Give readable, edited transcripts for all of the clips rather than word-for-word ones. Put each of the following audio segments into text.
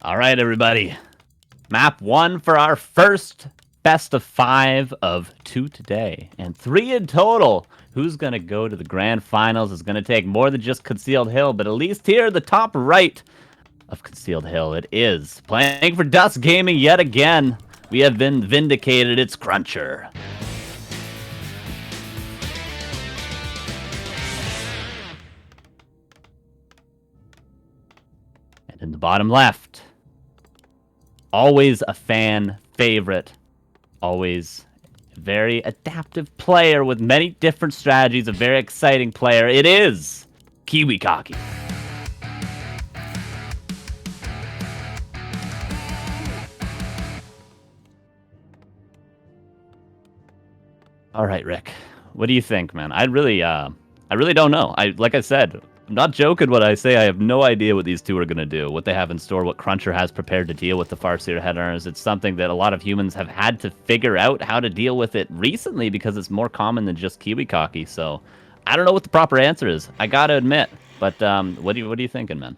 All right, everybody. Map 1 for our first best of 5 of 2 today, and 3 in total. Who's going to go to the grand finals is going to take more than just Concealed Hill, but at least here, the top right of Concealed Hill, it is. Playing for Dust Gaming yet again. We have been vindicated. It's CrunCher. And in the bottom left, always a fan favorite. Always a very adaptive player with many different strategies. A very exciting player. It is KiWiKaKi. All right, Rick. What do you think, man? I really don't know. Like I said, I'm not joking when I say I have no idea what these two are going to do, what they have in store, what CrunCher has prepared to deal with the Farseer headhunters. It's something that a lot of humans have had to figure out how to deal with it recently because it's more common than just KiWiKaKi. So I don't know what the proper answer is. I got to admit. But what are you thinking, man?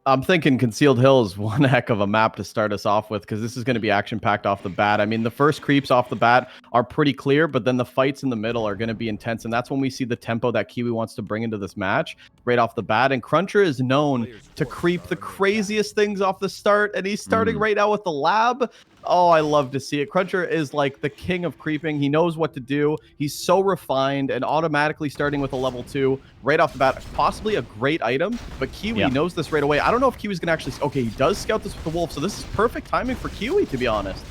I'm thinking Concealed Hill is one heck of a map to start us off with because this is going to be action-packed off the bat. I mean, the first creeps off the bat are pretty clear, but then the fights in the middle are going to be intense, and that's when we see the tempo that Kiwi wants to bring into this match right off the bat. And CrunCher is known to creep the craziest things off the start, and he's starting right now with the lab. Oh, I love to see it. CrunCher is like the king of creeping. He knows what to do. He's so refined and automatically starting with a level 2 right off the bat. Possibly a great item, but Kiwi knows this right away. I don't know if Kiwi's going to actually... Okay, he does scout this with the wolf, so this is perfect timing for Kiwi, to be honest.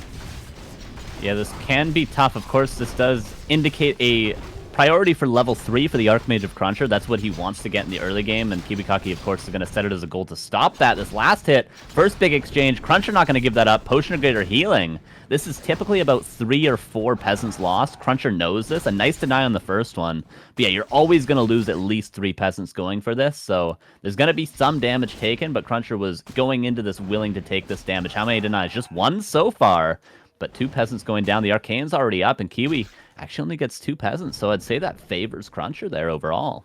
Yeah, this can be tough. Of course, this does indicate a priority for level 3 for the Archmage of CrunCher. That's what he wants to get in the early game, and KiWiKaKi, of course, is going to set it as a goal to stop that. This last hit, first big exchange, CrunCher not going to give that up. Potion of Greater Healing. This is typically about 3 or 4 peasants lost. CrunCher knows this. A nice deny on the first one. But yeah, you're always going to lose at least 3 peasants going for this, so there's going to be some damage taken, but CrunCher was going into this willing to take this damage. How many denies? Just 1 so far, but 2 peasants going down. The Arcane's already up, and Kiwi actually only gets 2 peasants, so I'd say that favors CrunCher there overall.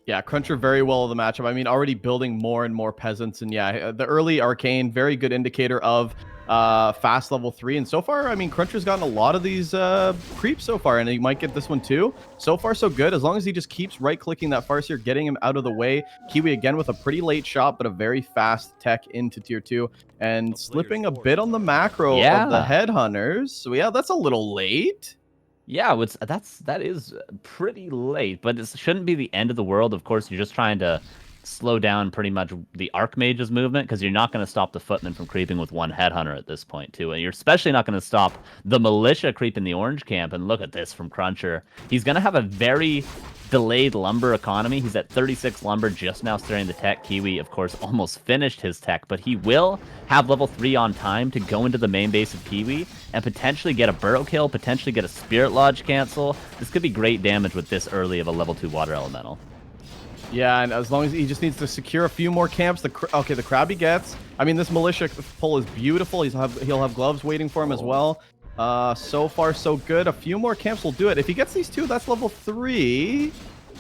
Yeah, CrunCher very well of the matchup. I mean, already building more and more peasants, and yeah, the early Arcane, very good indicator of fast level 3. And so far, I mean, CrunCher's gotten a lot of these creeps so far, and he might get this one too. So far, so good. As long as he just keeps right-clicking that Farseer, getting him out of the way. Kiwi again with a pretty late shot, but a very fast tech into tier 2, and slipping a bit on the macro of the headhunters. So yeah, that's a little late. Yeah, that is pretty late, but it shouldn't be the end of the world. Of course, you're just trying to slow down pretty much the Archmage's movement, because you're not going to stop the Footman from creeping with 1 headhunter at this point, too. And you're especially not going to stop the Militia creeping the orange camp. And look at this from CrunCher. He's going to have a very delayed lumber economy. He's at 36 lumber just now starting the tech. Kiwi, of course, almost finished his tech, but he will have level 3 on time to go into the main base of Kiwi and potentially get a burrow kill, potentially get a Spirit Lodge cancel. This could be great damage with this early of a level 2 water elemental. Yeah, and as long as he just needs to secure a few more camps, the crab he gets. I mean, this Militia pull is beautiful. He'll have gloves waiting for him as well. So far, so good. A few more camps will do it. If he gets these 2, that's level 3.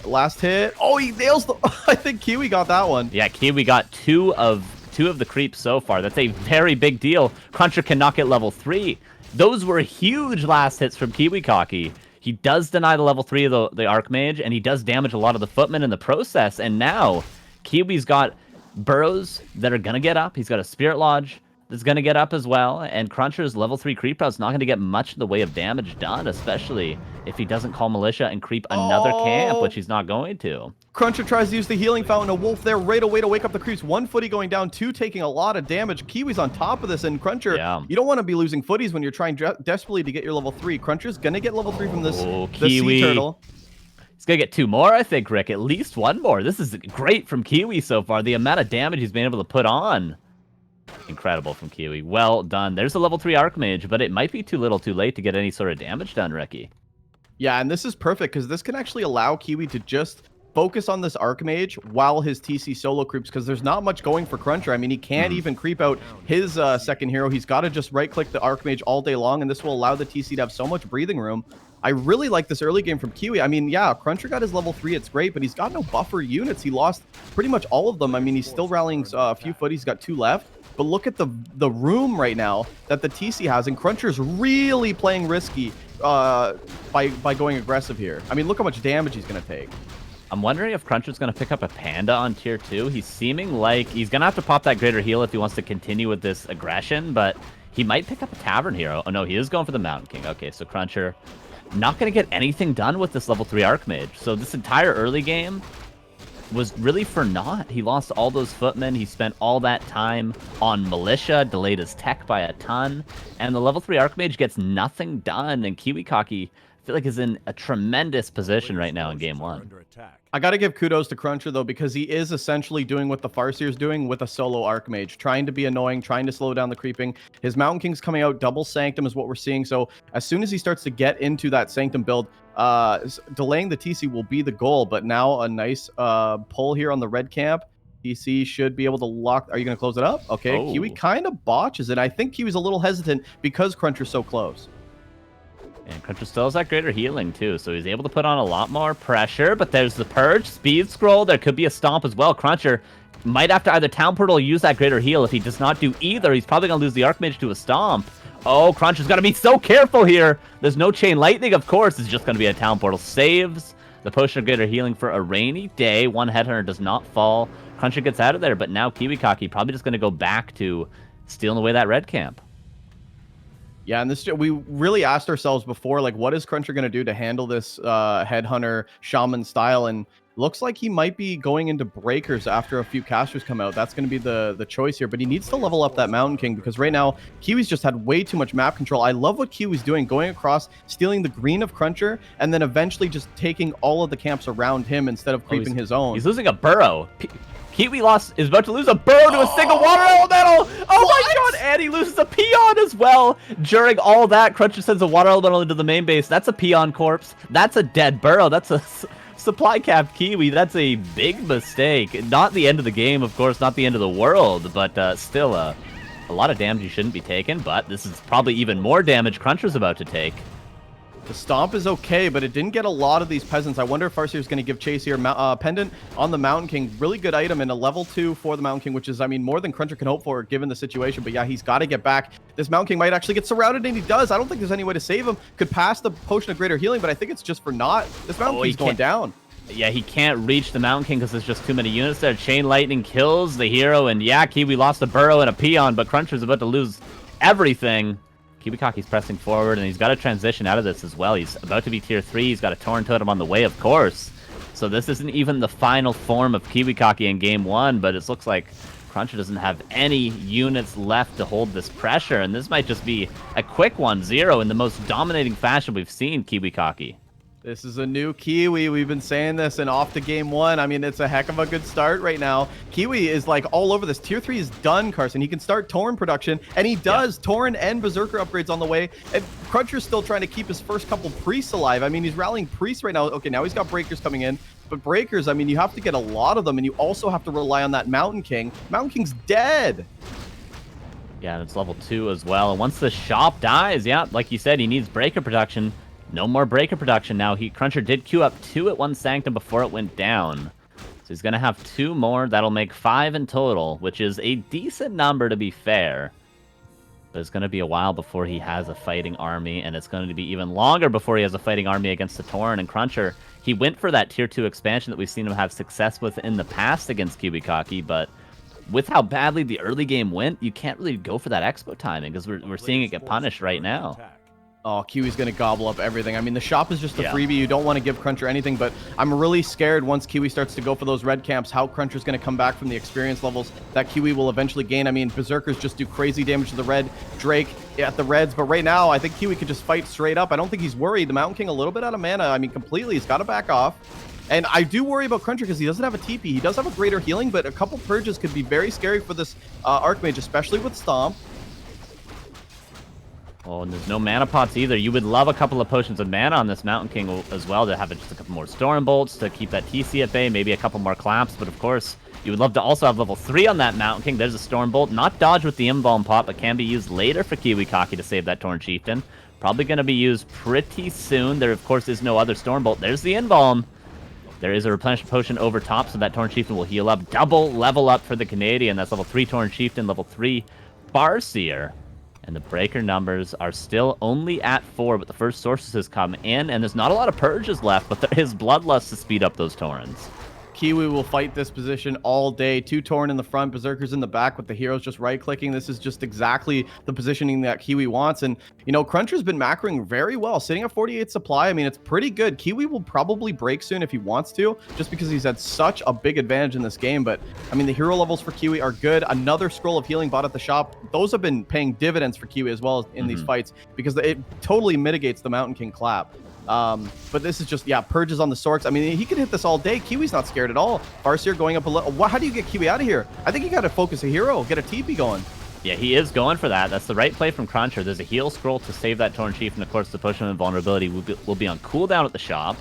Last hit. Oh, he nails the... I think Kiwi got that one. Yeah, Kiwi got 2 of the creeps so far. That's a very big deal. CrunCher cannot get level 3. Those were huge last hits from KiWiKaKi. He does deny the level 3 of the Archmage, and he does damage a lot of the Footmen in the process. And now, Kiwi's got burrows that are going to get up. He's got a Spirit Lodge that's going to get up as well. And CrunCher's level 3 creep route is not going to get much in the way of damage done, especially if he doesn't call Militia and creep another camp, which he's not going to. CrunCher tries to use the Healing Fountain. A wolf there right away to wake up the creeps. 1 footy going down, 2 taking a lot of damage. Kiwi's on top of this, and CrunCher, you don't want to be losing footies when you're trying desperately to get your level 3. CrunCher's going to get level 3 from this sea turtle. He's going to get 2 more, I think, Rick. At least 1 more. This is great from Kiwi so far. The amount of damage he's been able to put on. Incredible from Kiwi. Well done. There's a level 3 Archmage, but it might be too little too late to get any sort of damage done, Ricky. Yeah, and this is perfect because this can actually allow Kiwi to just focus on this Archmage while his TC solo creeps, because there's not much going for CrunCher. I mean, he can't even creep out his second hero. He's got to just right-click the Archmage all day long, and this will allow the TC to have so much breathing room. I really like this early game from Kiwi. I mean, yeah, CrunCher got his level 3. It's great, but he's got no buffer units. He lost pretty much all of them. I mean, he's still rallying a few foot. He's got 2 left. but look at the room right now that the TC has, and CrunCher's really playing risky by going aggressive here. I mean, look how much damage he's going to take. I'm wondering if CrunCher's going to pick up a Panda on tier 2. He's seeming like he's going to have to pop that greater heal if he wants to continue with this aggression, but he might pick up a Tavern Hero. Oh, no, he is going for the Mountain King. Okay, so CrunCher not going to get anything done with this level 3 Archmage. So this entire early game was really for naught. He lost all those footmen. He spent all that time on Militia, delayed his tech by a ton, and the level 3 Archmage gets nothing done, and KiWiKaKi, I feel like, is in a tremendous position right now in game 1. I got to give kudos to CrunCher, though, because he is essentially doing what the Farseer's doing with a solo Archmage, trying to be annoying, trying to slow down the creeping. His Mountain King's coming out, double Sanctum is what we're seeing. So as soon as he starts to get into that Sanctum build, delaying the TC will be the goal. But now a nice pull here on the red camp. TC should be able to lock. Are you going to close it up? Okay, Oh. Kiwi kind of botches it. I think Kiwi's a little hesitant because CrunCher's so close. And CrunCher still has that greater healing, too, so he's able to put on a lot more pressure, but there's the Purge, Speed Scroll, there could be a Stomp as well. CrunCher might have to either Town Portal or use that greater heal. If he does not do either, he's probably going to lose the Archmage to a Stomp. Oh, CrunCher's got to be so careful here. There's no Chain Lightning, of course. It's just going to be a Town Portal. Saves the Potion of Greater Healing for a rainy day. One Headhunter does not fall. CrunCher gets out of there, but now KiWiKaKi probably just going to go back to stealing away that red camp. Yeah, and this we really asked ourselves before, like, what is CrunCher going to do to handle this Headhunter Shaman style? And looks like he might be going into Breakers after a few casters come out. That's going to be the choice here. But he needs to level up that Mountain King because right now, Kiwi's just had way too much map control. I love what Kiwi's doing, going across, stealing the green of CrunCher, and then eventually just taking all of the camps around him instead of creeping his own. He's losing a burrow. Kiwi is about to lose a burrow to a single water elemental. Oh my god, and he loses a peon as well. During all that, CrunCher sends a water elemental into the main base. That's a peon corpse. That's a dead burrow. That's a supply cap Kiwi. That's a big mistake. Not the end of the game, of course, not the end of the world, but still a lot of damage you shouldn't be taking. But this is probably even more damage CrunCher's about to take. The Stomp is okay, but it didn't get a lot of these Peasants. I wonder if Farseer's going to give chase here. Pendant on the Mountain King, really good item, and a level 2 for the Mountain King, which is, I mean, more than CrunCher can hope for given the situation. But yeah, he's got to get back. This Mountain King might actually get surrounded, and he does. I don't think there's any way to save him. Could pass the Potion of Greater Healing, but I think it's just for naught. This Mountain King's going down. Yeah, he can't reach the Mountain King because there's just too many units there. Chain Lightning kills the hero, and yeah, Kiwi lost a burrow and a peon, but CrunCher's about to lose everything. KiWiKaKi's pressing forward, and he's got to transition out of this as well. He's about to be tier 3. He's got a Torn Totem on the way, of course. So this isn't even the final form of KiWiKaKi in game 1, but it looks like CrunCher doesn't have any units left to hold this pressure, and this might just be a quick 1-0 in the most dominating fashion we've seen KiWiKaKi. This is a new Kiwi. We've been saying this, and off to game 1. I mean, it's a heck of a good start right now. Kiwi is like all over this. Tier 3 is done, Carson. He can start Tauren production, and he does. Yeah. Tauren and Berserker upgrades on the way. And CrunCher's still trying to keep his first couple priests alive. I mean, he's rallying priests right now. Okay, now he's got Breakers coming in. But Breakers, I mean, you have to get a lot of them, and you also have to rely on that Mountain King. Mountain King's dead. Yeah, and it's level 2 as well. And once the shop dies, yeah, like you said, he needs Breaker production. No more Breaker production now. CrunCher did queue up 2 at one Sanctum before it went down. So he's going to have 2 more. That'll make 5 in total, which is a decent number to be fair. But it's going to be a while before he has a fighting army, and it's going to be even longer before he has a fighting army against the Tauren. And CrunCher, he went for that tier 2 expansion that we've seen him have success with in the past against KiWiKaKi, but with how badly the early game went, you can't really go for that expo timing because we're seeing it get punished right now. Oh, Kiwi's going to gobble up everything. I mean, the shop is just a freebie. You don't want to give CrunCher anything, but I'm really scared once Kiwi starts to go for those red camps, how CrunCher's going to come back from the experience levels that Kiwi will eventually gain. I mean, Berserkers just do crazy damage to the red, Drake at the reds, but right now, I think Kiwi could just fight straight up. I don't think he's worried. The Mountain King a little bit out of mana. I mean, completely. He's got to back off. And I do worry about CrunCher because he doesn't have a TP. He does have a greater healing, but a couple purges could be very scary for this Archmage, especially with Stomp. Oh, and there's no mana pots either. You would love a couple of potions of mana on this Mountain King as well to have just a couple more Storm Bolts to keep that TC at bay, maybe a couple more claps, but of course, you would love to also have level 3 on that Mountain King. There's a Storm Bolt, not dodged with the Invuln pot, but can be used later for KiWiKaKi to save that Tauren Chieftain. Probably going to be used pretty soon. There, of course, is no other Storm Bolt. There's the Invuln. There is a replenishment potion over top, so that Tauren Chieftain will heal up. Double level up for the Canadian. That's level 3 Tauren Chieftain, level 3 Farseer. And the breaker numbers are still only at 4, but the first sources has come in, and there's not a lot of purges left, but there is Bloodlust to speed up those Taurens. Kiwi will fight this position all day. 2 Tauren in the front, Berserkers in the back with the heroes just right-clicking. This is just exactly the positioning that Kiwi wants. And, you know, CrunCher's been macroing very well, sitting at 48 supply. I mean, it's pretty good. Kiwi will probably break soon if he wants to, just because he's had such a big advantage in this game. But, I mean, the hero levels for Kiwi are good. Another Scroll of Healing bought at the shop. Those have been paying dividends for Kiwi as well in these fights, because it totally mitigates the Mountain King clap. But this is just, yeah, purges on the Sorks. I mean, he can hit this all day. Kiwi's not scared at all. Farseer going up a little. How do you get Kiwi out of here? I think you got to focus a hero, get a TP going. Yeah, he is going for that. That's the right play from CrunCher. There's a heal scroll to save that Tauren Chief, and of course the Potion of Invulnerability will be on cooldown at the shop.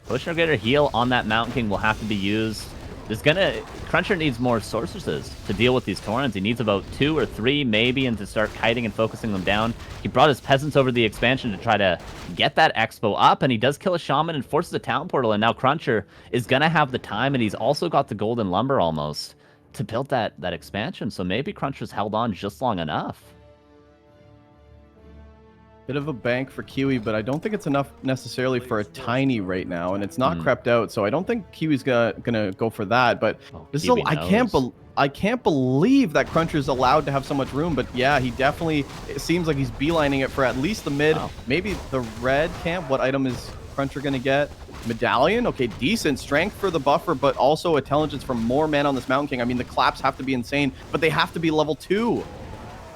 Potion of Greater Heal on that Mountain King will have to be used. CrunCher needs more sorceresses to deal with these Taurens. He needs about 2 or 3 maybe, and to start kiting and focusing them down. He brought his peasants over the expansion to try to get that expo up, and he does kill a shaman and forces a town portal, and now CrunCher is gonna have the time, and he's also got the golden lumber almost to build that expansion. So maybe CrunCher's held on just long enough. Bit of a bank for Kiwi, but I don't think it's enough necessarily for a tiny right now, and it's not crept out, so I don't think Kiwi's gonna go for that. But this is I can't believe that CrunCher's allowed to have so much room. But yeah, he definitely, it seems like he's beelining it for at least the mid, maybe the red camp. What item is CrunCher gonna get? Medallion? Okay, decent strength for the buffer, but also intelligence for more mana on this Mountain King. I mean, the claps have to be insane, but they have to be level 2.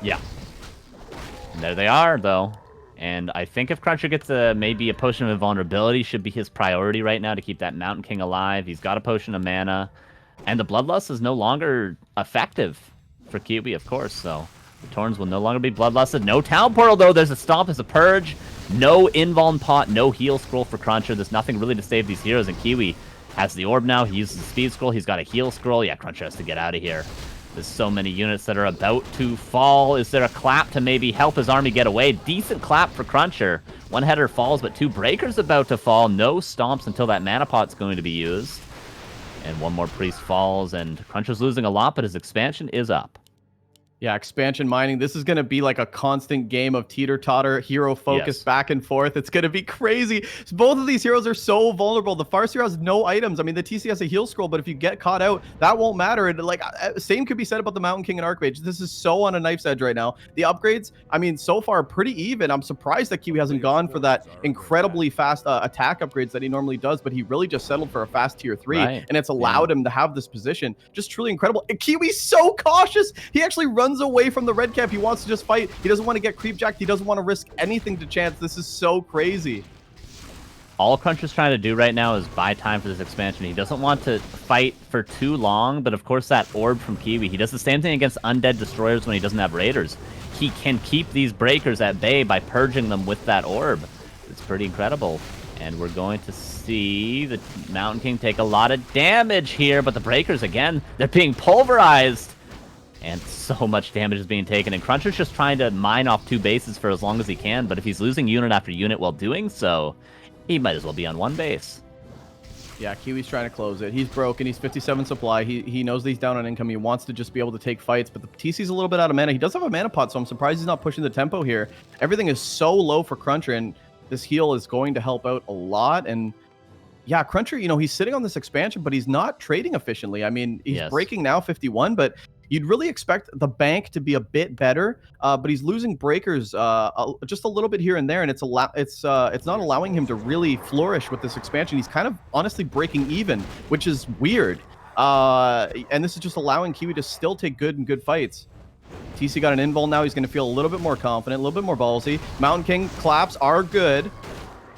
Yeah. And there they are, though. And I think if CrunCher gets maybe a Potion of Invulnerability, should be his priority right now to keep that Mountain King alive. He's got a Potion of Mana. And the Bloodlust is no longer effective for Kiwi, of course. So the Taurens will no longer be Bloodlusted. No Town Portal, though. There's a Stomp, there's a Purge. No Invuln Pot, no Heal Scroll for CrunCher. There's nothing really to save these heroes. And Kiwi has the Orb now. He uses the Speed Scroll. He's got a Heal Scroll. Yeah, CrunCher has to get out of here. There's so many units that are about to fall. Is there a clap to maybe help his army get away? Decent clap for CrunCher. 1 header falls, but 2 breakers about to fall. No stomps until that mana pot's going to be used. And 1 more priest falls, and CrunCher's losing a lot, but his expansion is up. Yeah, expansion mining. This is going to be like a constant game of teeter-totter, hero focus back and forth. It's going to be crazy. Both of these heroes are so vulnerable. The Farseer has no items. I mean, the TC has a heal scroll, but if you get caught out, that won't matter. And like, same could be said about the Mountain King and Archmage. This is so on a knife's edge right now. The upgrades, I mean, so far pretty even. I'm surprised that Kiwi hasn't gone for that incredibly fast attack upgrades that he normally does, but he really just settled for a fast tier 3, and it's allowed him to have this position. Just truly incredible. And Kiwi's so cautious. He actually runs away from the red cap. He wants to just fight. He doesn't want to get creep jacked. He doesn't want to risk anything to chance. This is so crazy. All CrunCher's trying to do right now is buy time for this expansion. He doesn't want to fight for too long, but of course that orb from Kiwi, he does the same thing against undead destroyers when he doesn't have raiders. He can keep these breakers at bay by purging them with that orb. It's pretty incredible. And we're going to see the Mountain King take a lot of damage here, but the breakers, again, they're being pulverized. And so much damage is being taken, and CrunCher's just trying to mine off 2 bases for as long as he can, but if he's losing unit after unit while doing so, he might as well be on 1 base. Yeah, Kiwi's trying to close it. He's broken. He's 57 supply. He knows that he's down on income. He wants to just be able to take fights, but the TC's a little bit out of mana. He does have a mana pot, so I'm surprised he's not pushing the tempo here. Everything is so low for CrunCher, and this heal is going to help out a lot. And yeah, CrunCher, you know, he's sitting on this expansion, but he's not trading efficiently. I mean, he's breaking now 51, but you'd really expect the bank to be a bit better, but he's losing breakers just a little bit here and there, and it's not allowing him to really flourish with this expansion. He's kind of honestly breaking even, which is weird. And this is just allowing Kiwi to still take good fights. TC got an invul now. He's going to feel a little bit more confident, a little bit more ballsy. Mountain King claps are good.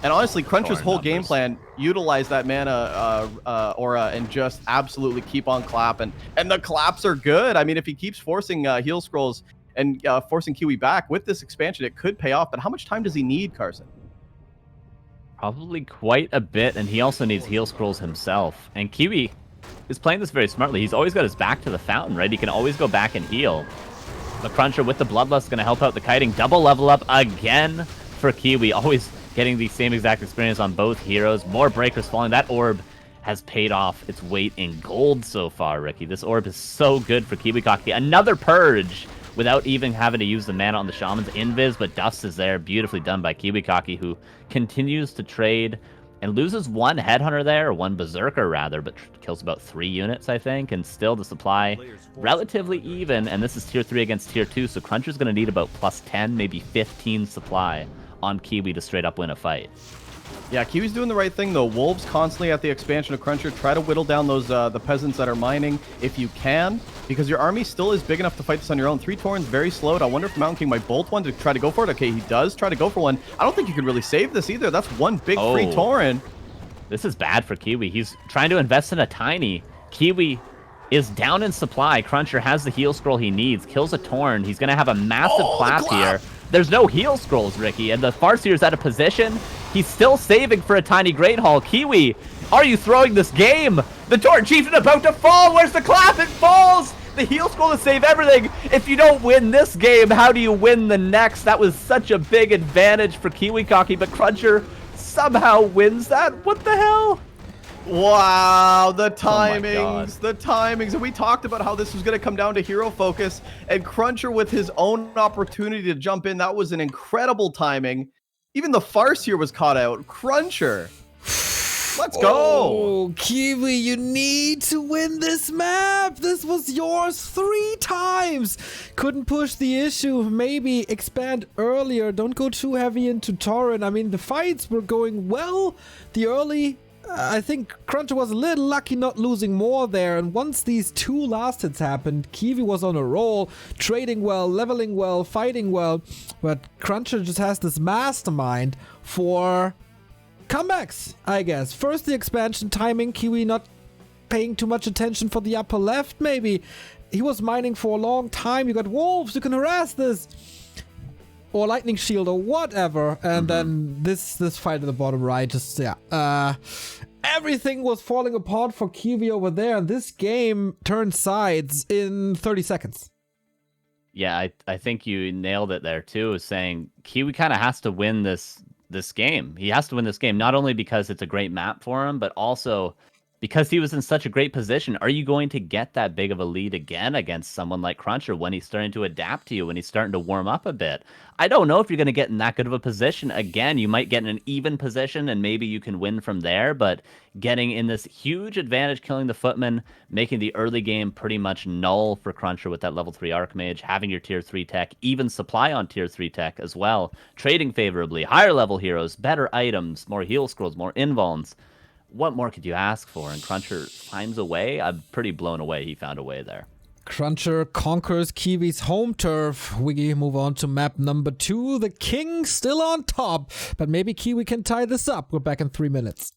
And honestly, CrunCher's whole game plan, utilize that mana aura and just absolutely keep on clapping. And the claps are good. I mean, if he keeps forcing heal scrolls and forcing Kiwi back with this expansion, it could pay off. But how much time does he need, Carson? Probably quite a bit, and he also needs heal scrolls himself. And Kiwi is playing this very smartly. He's always got his back to the fountain, right? He can always go back and heal. But CrunCher with the Bloodlust is going to help out the kiting. Double level up again for Kiwi. Always getting the same exact experience on both heroes. More breakers falling. That orb has paid off its weight in gold so far, Ricky. This orb is so good for KiWiKaKi. Another purge without even having to use the mana on the Shaman's invis, but Dust is there. Beautifully done by KiWiKaKi, who continues to trade and loses one Headhunter there, or one Berserker rather, but kills about 3 units, I think, and still the supply relatively even, and this is tier 3 against tier 2, so CrunCher's going to need about plus 10, maybe 15 supply on Kiwi to straight up win a fight. Yeah, Kiwi's doing the right thing, though. Wolves constantly at the expansion of CrunCher. Try to whittle down those the peasants that are mining if you can, because your army still is big enough to fight this on your own. 3 Taurens, very slowed. I wonder if Mountain King might bolt one to try to go for it. Okay, he does try to go for one. I don't think you can really save this either. That's one big free Tauren. This is bad for Kiwi. He's trying to invest in a tiny. Kiwi is down in supply. CrunCher has the heal scroll he needs. Kills a Tauren. He's going to have a massive clap here. There's no heal scrolls, Ricky, and the Farseer's out of position. He's still saving for a tiny Great Hall. Kiwi, are you throwing this game? The Tauren Chieftain about to fall. Where's the clap? It falls. The heal scroll to save everything. If you don't win this game, how do you win the next? That was such a big advantage for KiWiKaKi, but CrunCher somehow wins that. What the hell? Wow, the timings, the timings. And we talked about how this was going to come down to hero focus, and CrunCher with his own opportunity to jump in. That was an incredible timing. Even the Farseer was caught out. CrunCher. Let's go. Oh, Kiwi, you need to win this map. This was yours 3 times. Couldn't push the issue. Maybe expand earlier. Don't go too heavy into Tauren. I mean, the fights were going well. The early... I think CrunCher was a little lucky not losing more there, and once these 2 last hits happened, Kiwi was on a roll, trading well, leveling well, fighting well, but CrunCher just has this mastermind for comebacks, I guess. First the expansion timing, Kiwi not paying too much attention for the upper left, maybe. He was mining for a long time, you got wolves, you can harass this. Or lightning shield or whatever, and then this fight at the bottom right, just everything was falling apart for Kiwi over there, and this game turned sides in 30 seconds. Yeah, I think you nailed it there too, saying Kiwi kind of has to win this game. He has to win this game, not only because it's a great map for him, but also because he was in such a great position. Are you going to get that big of a lead again against someone like CrunCher when he's starting to adapt to you, when he's starting to warm up a bit? I don't know if you're going to get in that good of a position again. You might get in an even position and maybe you can win from there, but getting in this huge advantage, killing the Footman, making the early game pretty much null for CrunCher with that level 3 Archmage, having your tier 3 tech, even supply on tier 3 tech as well, trading favorably, higher level heroes, better items, more heal scrolls, more invulns. What more could you ask for? And CrunCher finds a way. I'm pretty blown away he found a way there. CrunCher conquers Kiwi's home turf. We move on to map number 2. The King still on top, but maybe Kiwi can tie this up. We're back in 3 minutes.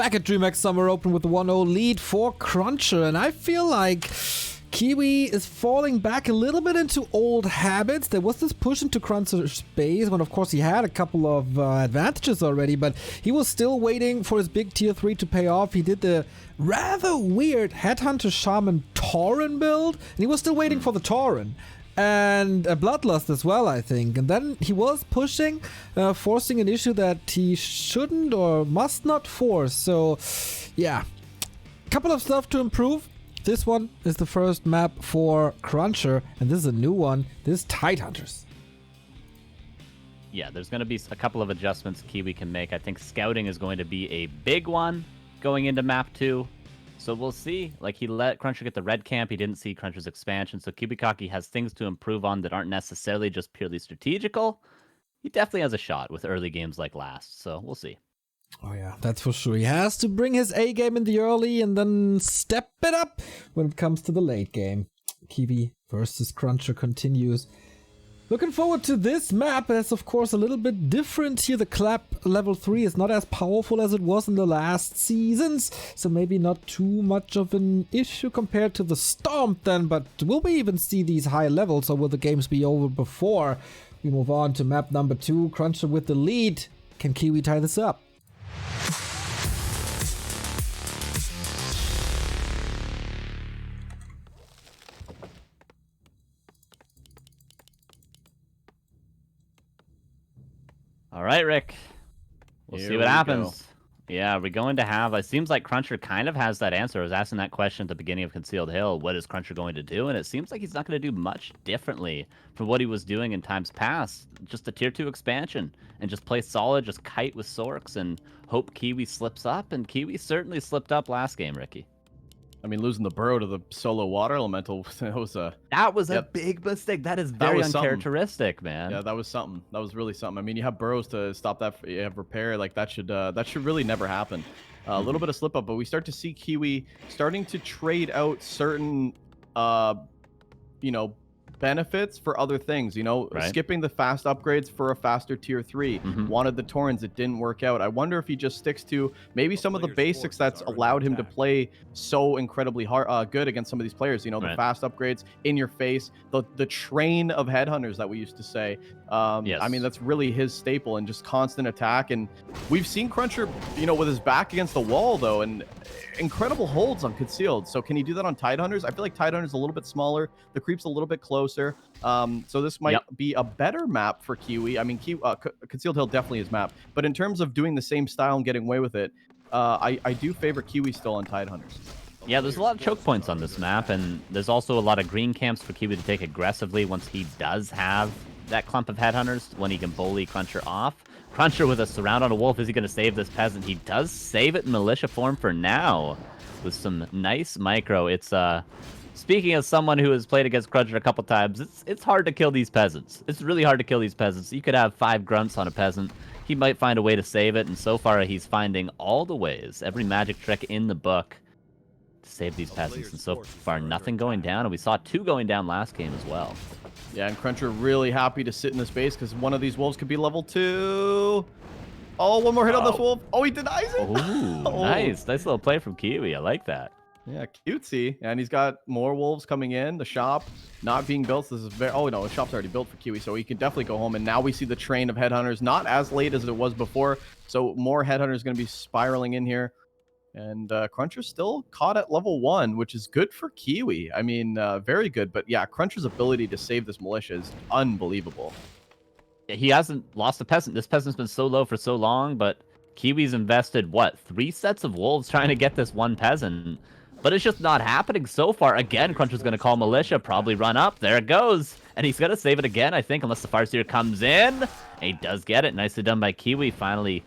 Back at DreamHack Summer Open with the 1-0 lead for CrunCher, and I feel like Kiwi is falling back a little bit into old habits. There was this push into CrunCher's base when, of course, he had a couple of advantages already, but he was still waiting for his big tier 3 to pay off. He did the rather weird Headhunter Shaman Tauren build, and he was still waiting for the Tauren. And a Bloodlust as well, I think. And then he was pushing, forcing an issue that he shouldn't or must not force. So, yeah. Couple of stuff to improve. This one is the first map for CrunCher, and this is a new one. This is Tidehunters. Yeah, there's going to be a couple of adjustments Kiwi can make. I think scouting is going to be a big one going into map 2. So we'll see. Like, he let CrunCher get the red camp. He didn't see CrunCher's expansion. So KiWiKaKi has things to improve on that aren't necessarily just purely strategical. He definitely has a shot with early games like last. So we'll see. Oh yeah, that's for sure. He has to bring his A game in the early and then step it up when it comes to the late game. Kiwi versus CrunCher continues. Looking forward to this map. It's of course a little bit different here. The clap level 3 is not as powerful as it was in the last seasons, so maybe not too much of an issue compared to the Stomp then, but will we even see these high levels, or will the games be over before we move on to map number 2? CrunCher with the lead. Can Kiwi tie this up? All right, Rick. We'll see what happens. Yeah, we're going to have... It seems like CrunCher kind of has that answer. I was asking that question at the beginning of Concealed Hill. What is CrunCher going to do? And it seems like he's not going to do much differently from what he was doing in times past. Just a tier 2 expansion. And just play solid, just kite with Sorks, and hope Kiwi slips up. And Kiwi certainly slipped up last game, Ricky. I mean, losing the burrow to the solo water elemental, that was a big mistake. That is very uncharacteristic, man. Yeah, that was something. That was really something. I mean, you have burrows to stop that. You have repair. Like, that should really never happen. A little bit of slip up, but we start to see Kiwi starting to trade out certain, benefits for other things, right. Skipping the fast upgrades for a faster tier 3. Wanted the Torrens, it didn't work out. I wonder if he just sticks to maybe some of the basics that's allowed him to play so incredibly good against some of these players. The fast upgrades in your face, the train of headhunters that we used to say. Yes. I mean, that's really his staple, and just constant attack. And we've seen CrunCher, with his back against the wall though, and incredible holds on Concealed. So can he do that on Tidehunters? I feel like Tidehunters a little bit smaller, the creep's a little bit closer. So this might be a better map for Kiwi. I mean, Concealed Hill definitely is map, but in terms of doing the same style and getting away with it, I do favor Kiwi still on Tidehunters. Yeah, there's a lot of choke points on this map, and there's also a lot of green camps for Kiwi to take aggressively once he does have that clump of headhunters, when he can bully CrunCher off. CrunCher with a surround on a wolf, is he going to save this peasant? He does save it in militia form for now, with some nice micro. It's speaking as someone who has played against CrunCher a couple times, it's hard to kill these peasants. It's really hard to kill these peasants. You could have 5 grunts on a peasant. He might find a way to save it, and so far he's finding all the ways, every magic trick in the book to save these peasants, and so far nothing going down, and we saw 2 going down last game as well. Yeah, and CrunCher really happy to sit in this base because one of these wolves could be level 2. Oh, one more hit on this wolf. Oh, he denies it. Ooh, nice. Nice little play from Kiwi. I like that. Yeah, cutesy. And he's got more wolves coming in. The shop not being built. This is very... Oh, no, the shop's already built for Kiwi, so he can definitely go home. And now we see the train of headhunters, not as late as it was before. So more headhunters going to be spiraling in here. And CrunCher's still caught at level 1, which is good for Kiwi. I mean, very good. But yeah, CrunCher's ability to save this militia is unbelievable. He hasn't lost a peasant. This peasant's been so low for so long, but Kiwi's invested, what, 3 sets of wolves trying to get this one peasant. But it's just not happening so far. Again, CrunCher's going to call militia, probably run up. There it goes. And he's going to save it again, I think, unless the Farseer comes in. And he does get it. Nicely done by Kiwi, finally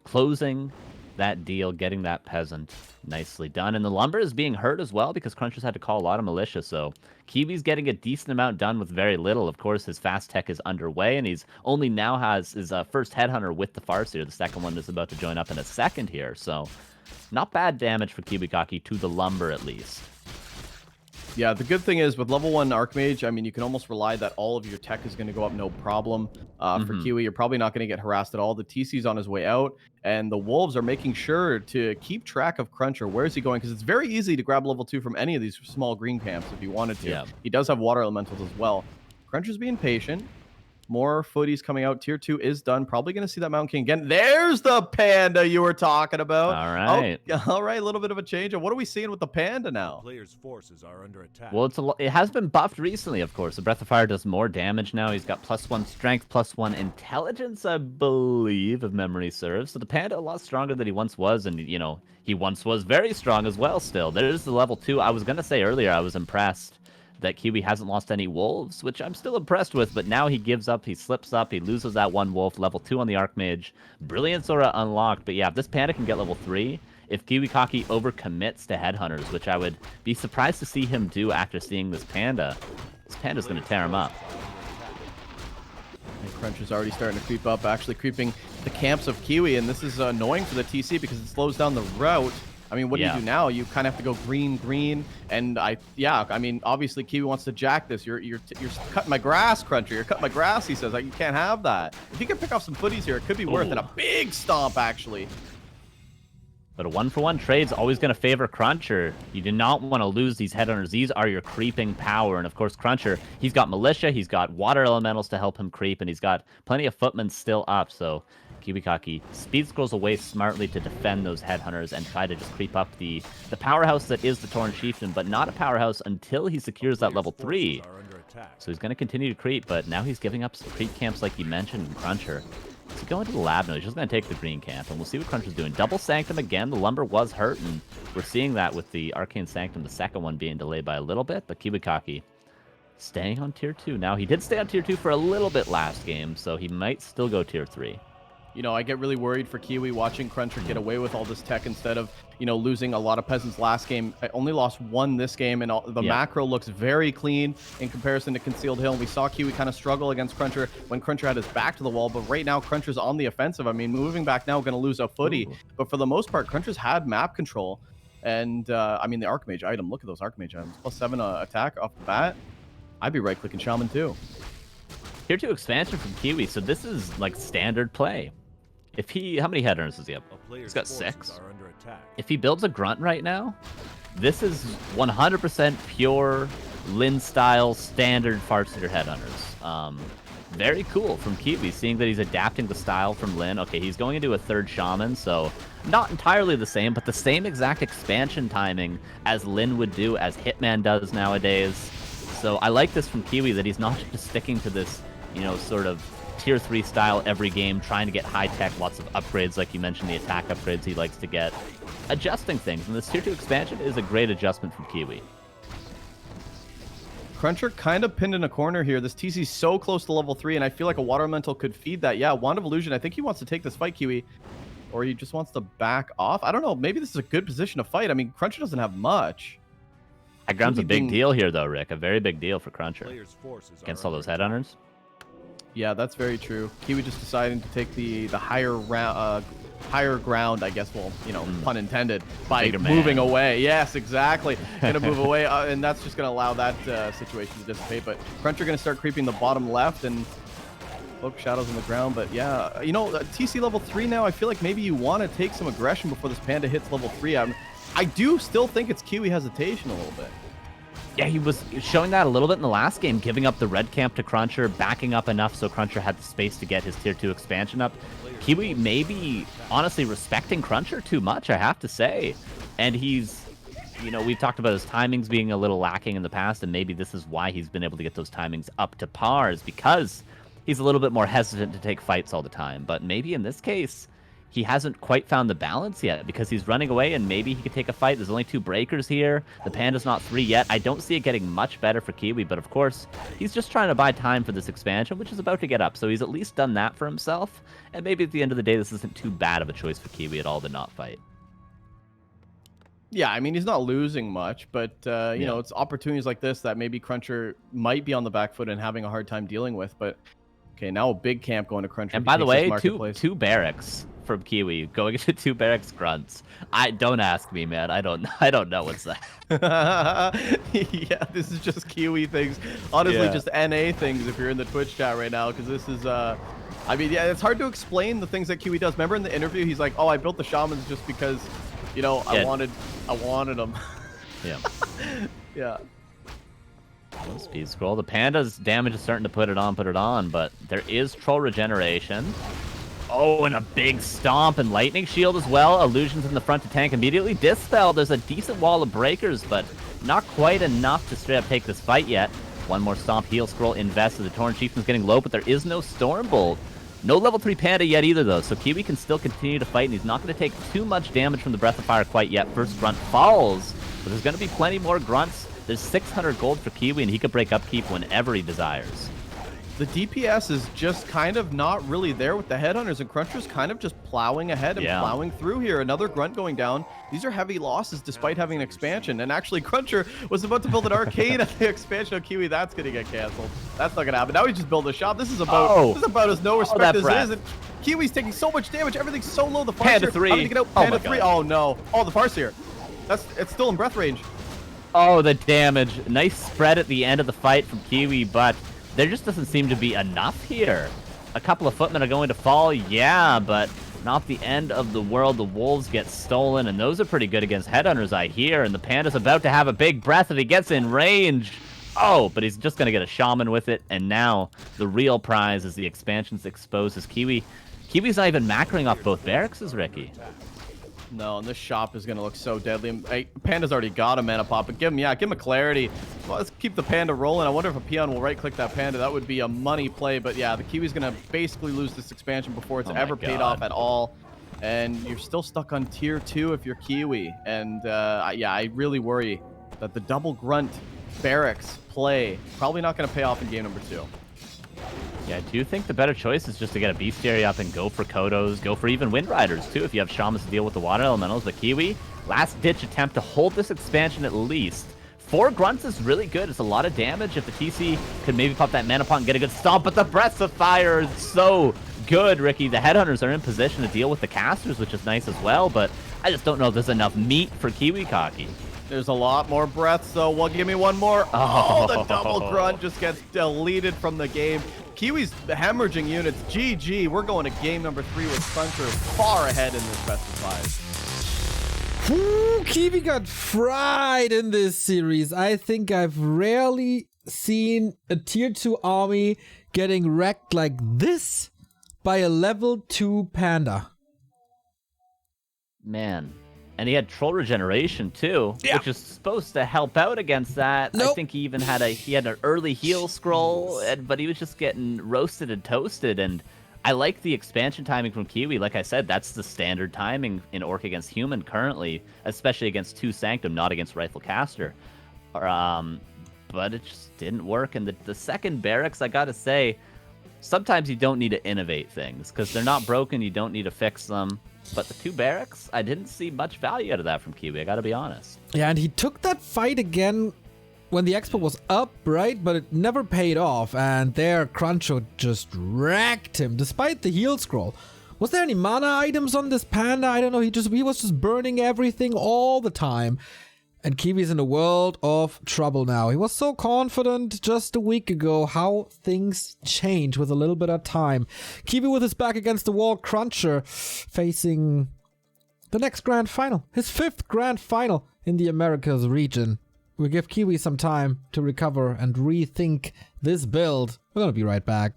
closing that deal, getting that peasant. Nicely done. And the lumber is being hurt as well because CrunCher's had to call a lot of militia. So Kiwi's getting a decent amount done with very little. Of course, his fast tech is underway, and he's only now has his first headhunter with the Farseer. The second one is about to join up in a second here. So not bad damage for KiWiKaKi to the lumber, at least. Yeah, the good thing is with level 1 Archmage, I mean, you can almost rely that all of your tech is going to go up no problem. For Kiwi, you're probably not going to get harassed at all. The TC's on his way out, and the Wolves are making sure to keep track of CrunCher. Where is he going? Because it's very easy to grab level 2 from any of these small green camps if you wanted to. Yeah. He does have water elementals as well. CrunCher's being patient. More footies coming out. Tier 2 is done. Probably going to see that Mountain King again. There's the panda you were talking about. All right. Oh, all right, a little bit of a change. What are we seeing with the panda now? Players' forces are under attack. Well, it has been buffed recently, of course. The Breath of Fire does more damage now. He's got +1 strength, +1 intelligence, I believe, if memory serves. So the panda a lot stronger than he once was, and, you know, he once was very strong as well still. There's the level 2. I was going to say earlier I was impressed that Kiwi hasn't lost any wolves, which I'm still impressed with, but now he gives up, he slips up, he loses that 1 wolf, level 2 on the Archmage. Brilliant Aura unlocked, but yeah, if this panda can get level 3, if KiWiKaKi overcommits to headhunters, which I would be surprised to see him do after seeing this panda's going to tear him up. And CrunCher's already starting to creep up, actually creeping the camps of Kiwi, and this is annoying for the TC because it slows down the route. I mean, what do you do now? You kind of have to go green, and I mean, obviously Kiwi wants to jack this. You're cutting my grass, CrunCher. You're cutting my grass. He says, like, you can't have that. If you can pick off some footies here, it could be worth it. A big stomp, actually. But a 1-for-1 trade's always going to favor CrunCher. You do not want to lose these headhunters. These are your creeping power. And of course, CrunCher, he's got militia, he's got water elementals to help him creep, and he's got plenty of footmen still up. So KiWiKaKi speed scrolls away smartly to defend those headhunters and try to just creep up the powerhouse that is the Torn Chieftain, but not a powerhouse until he secures that level 3. So he's going to continue to creep, but now he's giving up some creep camps like you mentioned in CrunCher. Is he going to the lab? No, he's just going to take the green camp, and we'll see what CrunCher's doing. Double Sanctum again. The Lumber was hurt, and we're seeing that with the Arcane Sanctum, the second one being delayed by a little bit, but KiWiKaKi staying on Tier 2. Now, he did stay on Tier 2 for a little bit last game, so he might still go Tier 3. You know, I get really worried for Kiwi watching CrunCher get away with all this tech instead of, you know, losing a lot of peasants last game. I only lost 1 this game, and the macro looks very clean in comparison to Concealed Hill. And we saw Kiwi kind of struggle against CrunCher when CrunCher had his back to the wall. But right now, CrunCher's on the offensive. I mean, moving back now, going to lose a footy. But for the most part, CrunCher's had map control. And, I mean, the Archmage item, look at those Archmage items. +7 attack off the bat. I'd be right-clicking Shaman, too. Tier 2 expansion from Kiwi, so this is, like, standard play. If he, how many headhunters does he have? He's got 6. If he builds a grunt right now, this is 100% pure Lin style standard Farseeker headhunters. Very cool from Kiwi, seeing that he's adapting the style from Lin. Okay, he's going into a 3rd shaman, so not entirely the same, but the same exact expansion timing as Lin would do, as Hitman does nowadays. So I like this from Kiwi, that he's not just sticking to this, you know, sort of Tier 3 style every game, trying to get high tech, lots of upgrades, like you mentioned, the attack upgrades he likes to get. Adjusting things, and this Tier 2 expansion is a great adjustment from Kiwi. CrunCher kind of pinned in a corner here. This TC's so close to level 3, and I feel like a Water Elemental could feed that. Yeah, Wand of Illusion, I think he wants to take this fight, Kiwi, or he just wants to back off. I don't know, maybe this is a good position to fight. I mean, CrunCher doesn't have much. High ground's a big deal here, though, Rick. A very big deal for CrunCher. Against all those headhunters. Yeah, that's very true. Kiwi just deciding to take the higher ground, I guess. Well, you know, pun intended, by moving away. Yes, exactly. Gonna move away, and that's just gonna allow that situation to dissipate. But CrunCher gonna start creeping the bottom left and poke shadows on the ground. But yeah, you know, TC level 3 now. I feel like maybe you want to take some aggression before this panda hits level 3. I do still think it's Kiwi hesitation a little bit. Yeah, he was showing that a little bit in the last game, giving up the red camp to CrunCher, backing up enough so CrunCher had the space to get his Tier 2 expansion up. Kiwi maybe, honestly, respecting CrunCher too much, I have to say. And he's, you know, we've talked about his timings being a little lacking in the past, and maybe this is why he's been able to get those timings up to par, is because he's a little bit more hesitant to take fights all the time. But maybe in this case, he hasn't quite found the balance yet, because he's running away and maybe he could take a fight. There's only 2 breakers here. The panda's not 3 yet. I don't see it getting much better for Kiwi, but of course, he's just trying to buy time for this expansion, which is about to get up. So he's at least done that for himself. And maybe at the end of the day, this isn't too bad of a choice for Kiwi at all to not fight. Yeah, I mean, he's not losing much, but, you know, it's opportunities like this that maybe CrunCher might be on the back foot and having a hard time dealing with. But, okay, now a big camp going to CrunCher. And by the way, two barracks from Kiwi going into 2 barracks grunts. Don't ask me, man. I don't know what's that. Yeah, this is just Kiwi things. Honestly, Yeah. just NA things if you're in the Twitch chat right now, because this is I mean, yeah, it's hard to explain the things that Kiwi does. Remember in the interview, he's like, "Oh, I built the shamans just because, you know, I wanted them." Yeah. Yeah. Speed scroll. The panda's damage is starting to put it on, but there is troll regeneration. Oh, and a big stomp and lightning shield as well. Illusions in the front to tank immediately. Dispel, there's a decent wall of breakers, but not quite enough to straight up take this fight yet. One more stomp, heal scroll, invest. The Torrent Chieftain's getting low, but there is no Stormbolt. No level 3 panda yet either, though, so Kiwi can still continue to fight, and he's not going to take too much damage from the Breath of Fire quite yet. First grunt falls, but there's going to be plenty more grunts. There's 600 gold for Kiwi, and he can break upkeep whenever he desires. The DPS is just kind of not really there with the headhunters, and CrunCher's kind of just plowing ahead and plowing through here. Another grunt going down. These are heavy losses despite having an expansion. And actually, CrunCher was about to build an arcade at the expansion of Kiwi. That's going to get canceled. That's not going to happen. Now he's just building a shop. This is about as no respect as it is. And Kiwi's taking so much damage. Everything's so low. The Panda 3. Having to get out. Panda 3. Oh, no. Oh, the Farseer. It's still in breath range. Oh, the damage. Nice spread at the end of the fight from Kiwi, but there just doesn't seem to be enough here. A couple of footmen are going to fall, yeah, but not the end of the world. The wolves get stolen, and those are pretty good against headhunters, I hear, and the panda's about to have a big breath if he gets in range. Oh, but he's just going to get a shaman with it, and now the real prize as the expansions exposes Kiwi. Kiwi's not even macroing off both barracks, Ricky. No, and this shop is going to look so deadly. Panda's already got a mana pop, but give him a clarity. Well, let's keep the panda rolling. I wonder if a peon will right-click that panda. That would be a money play, but yeah, the Kiwi's going to basically lose this expansion before it's ever paid off at all. And you're still stuck on tier 2 if you're Kiwi. And yeah, I really worry that the double grunt barracks play probably not going to pay off in game number 2. Yeah, I do think the better choice is just to get a bestiary up and go for Kodos, go for even Wind Riders, too, if you have Shamans to deal with the water elementals. But Kiwi, last-ditch attempt to hold this expansion at least. 4 grunts is really good. It's a lot of damage. If the TC could maybe pop that mana pot and get a good stomp, but the Breaths of Fire is so good, Ricky. The Headhunters are in position to deal with the casters, which is nice as well, but I just don't know if there's enough meat for KiWiKaKi. There's a lot more breaths, though. Well, give me one more. Oh, the double grunt just gets deleted from the game. Kiwi's hemorrhaging units. GG. We're going to game number 3 with CrunCher far ahead in this best of 5. Ooh, Kiwi got fried in this series. I think I've rarely seen a tier 2 army getting wrecked like this by a level 2 panda. Man. And he had troll regeneration too, which is supposed to help out against that. Nope. I think he even had an early heal scroll, but he was just getting roasted and toasted. And I like the expansion timing from Kiwi. Like I said, that's the standard timing in Orc against Human currently, especially against 2 Sanctum, not against Rifle Caster. But it just didn't work. And the second barracks, I gotta say, sometimes you don't need to innovate things because they're not broken. You don't need to fix them. But the 2 barracks, I didn't see much value out of that from Kiwi, I gotta be honest. Yeah, and he took that fight again when the expo was up, right? But it never paid off, and there CrunCher just wrecked him, despite the heal scroll. Was there any mana items on this panda? I don't know, he was just burning everything all the time. And Kiwi's in a world of trouble now. He was so confident just a week ago. How things change with a little bit of time. Kiwi with his back against the wall. CrunCher facing the next grand final. His 5th grand final in the Americas region. We'll give Kiwi some time to recover and rethink this build. We're gonna be right back.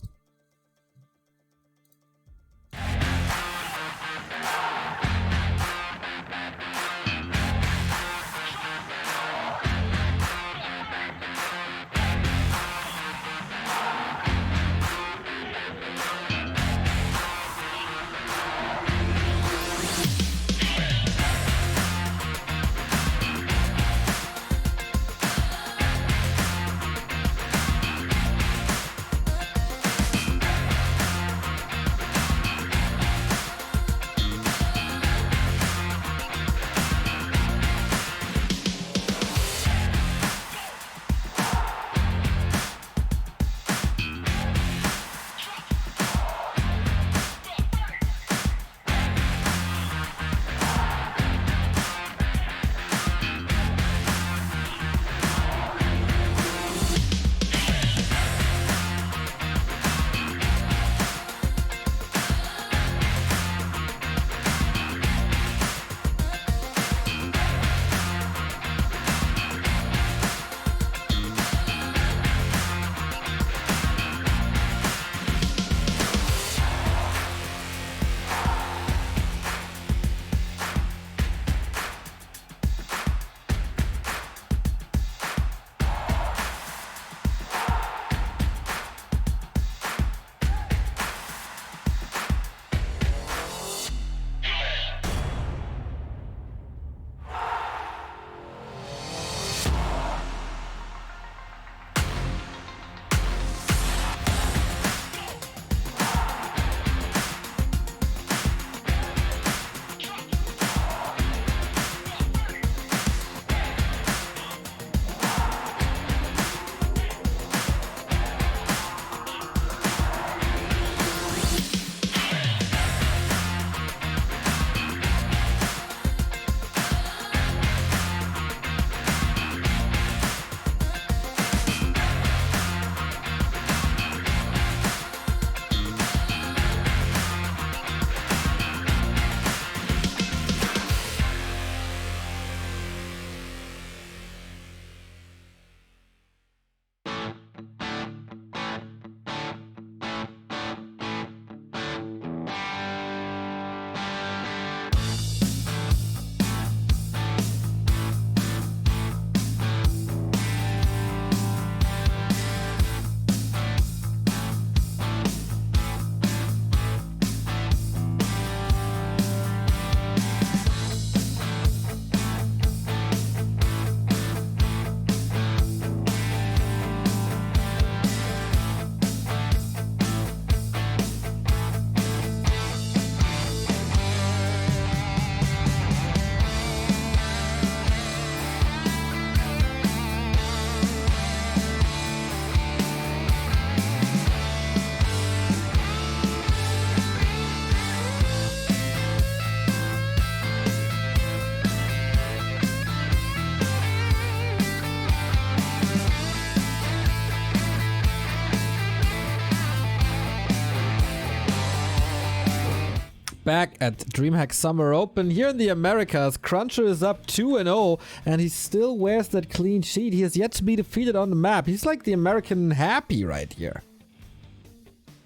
back at DreamHack Summer Open. Here in the Americas, CrunCher is up 2-0, and he still wears that clean sheet. He has yet to be defeated on the map. He's like the American Happy right here.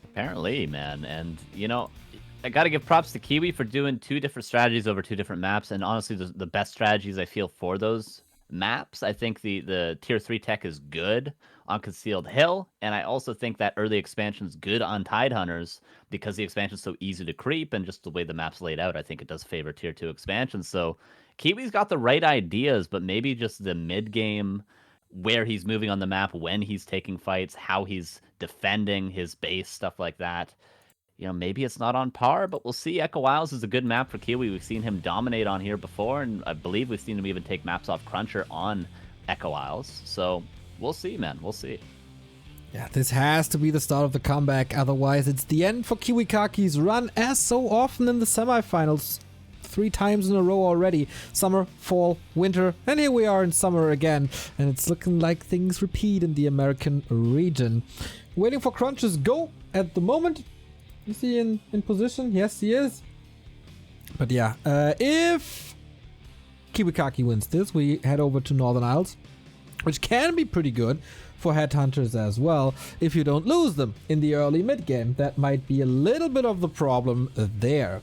Apparently, man. And, you know, I got to give props to Kiwi for doing 2 different strategies over 2 different maps. And honestly, the best strategies I feel for those maps, I think the tier 3 tech is good on Concealed Hill, and I also think that early expansion is good on Tidehunters because the expansion is so easy to creep, and just the way the map's laid out, I think it does favor tier 2 expansion. So Kiwi's got the right ideas, but maybe just the mid game, where he's moving on the map, when he's taking fights, how he's defending his base, stuff like that. You know, maybe it's not on par, but we'll see. Echo Isles is a good map for Kiwi. We've seen him dominate on here before, and I believe we've seen him even take maps off CrunCher on Echo Isles. So we'll see, man. We'll see. Yeah, this has to be the start of the comeback. Otherwise, it's the end for KiWiKaKi's run, as so often in the semifinals. 3 times in a row already. Summer, fall, winter, and here we are in summer again. And it's looking like things repeat in the American region. Waiting for CrunCher's go at the moment. Is he in position? Yes, he is. But yeah, if KiWiKaKi wins this, we head over to Northern Isles, which can be pretty good for headhunters as well if you don't lose them in the early mid game. That might be a little bit of the problem there.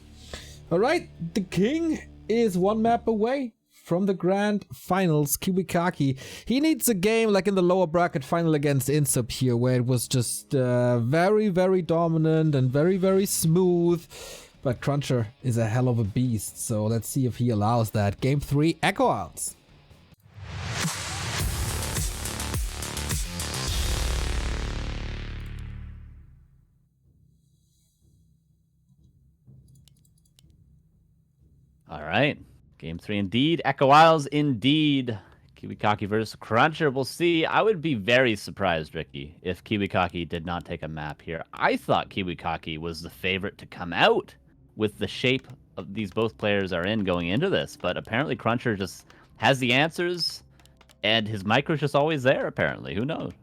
Alright, the king is 1 map away from the grand finals. KiWiKaKi, he needs a game like in the lower bracket final against Insub here, where it was just very, very dominant and very, very smooth. But CrunCher is a hell of a beast, so let's see if he allows that. Game 3, Echo Isles. All right. Game 3 indeed. Echo Isles indeed. KiWiKaKi versus CrunCher. We'll see. I would be very surprised, Ricky, if KiWiKaKi did not take a map here. I thought KiWiKaKi was the favorite to come out with the shape of these both players are in going into this, but apparently CrunCher just has the answers, and his micro's just always there, apparently. Who knows?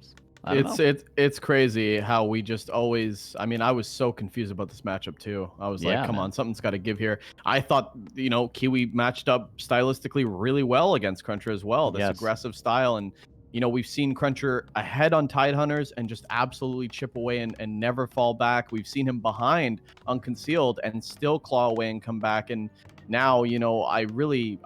It's crazy how we just always. I mean, I was so confused about this matchup too. I was like, come on, something's got to give here. I thought, you know, Kiwi matched up stylistically really well against CrunCher as well. This aggressive style, and you know, we've seen CrunCher ahead on Tidehunters and just absolutely chip away and never fall back. We've seen him behind unconcealed and still claw away and come back. And now, you know, I really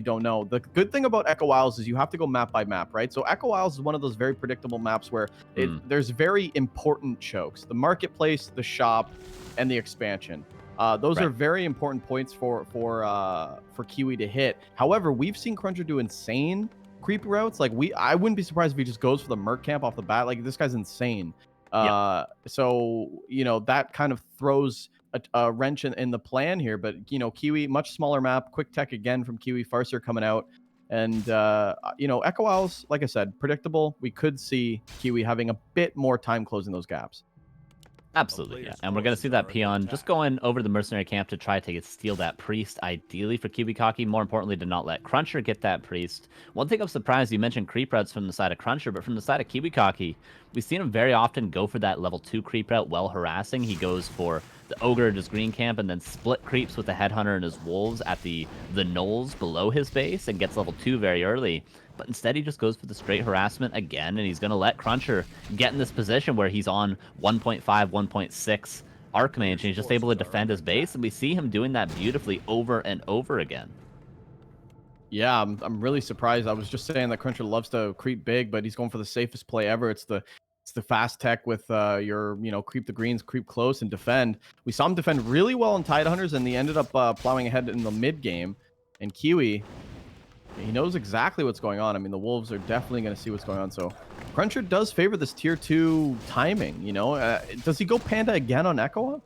don't know. The good thing about Echo Isles is you have to go map by map, right? So Echo Isles is one of those very predictable maps where there's very important chokes: the marketplace, the shop, and the expansion. Those are very important points for Kiwi to hit. However, we've seen CrunCher do insane creep routes. Like I wouldn't be surprised if he just goes for the Merc camp off the bat. Like, this guy's insane. So, you know, that kind of throws a wrench in the plan here. But, you know, Kiwi, much smaller map, quick tech again from Kiwi, Farser coming out. And, you know, Echo Isles, like I said, predictable. We could see Kiwi having a bit more time closing those gaps. Absolutely, yeah. And we're going to see that peon just going over the mercenary camp to try to steal that priest, ideally for KiWiKaKi. More importantly, to not let CrunCher get that priest. One thing I'm surprised, you mentioned creep routes from the side of CrunCher, but from the side of KiWiKaKi, we've seen him very often go for that level 2 creep route while harassing. He goes for the ogre at his green camp and then split creeps with the headhunter and his wolves at the knolls below his base and gets level 2 very early. But instead, he just goes for the straight harassment again, and he's going to let CrunCher get in this position where he's on 1.5, 1.6 Archmage, and he's just able to defend his base, and we see him doing that beautifully over and over again. Yeah, I'm really surprised. I was just saying that CrunCher loves to creep big, but he's going for the safest play ever. It's the fast tech with your, you know, creep the greens, creep close, and defend. We saw him defend really well on Tidehunters, and he ended up plowing ahead in the mid game. And Kiwi, he knows exactly what's going on. I mean, the Wolves are definitely going to see what's going on. So CrunCher does favor this tier 2 timing, you know. Does he go Panda again on Echo?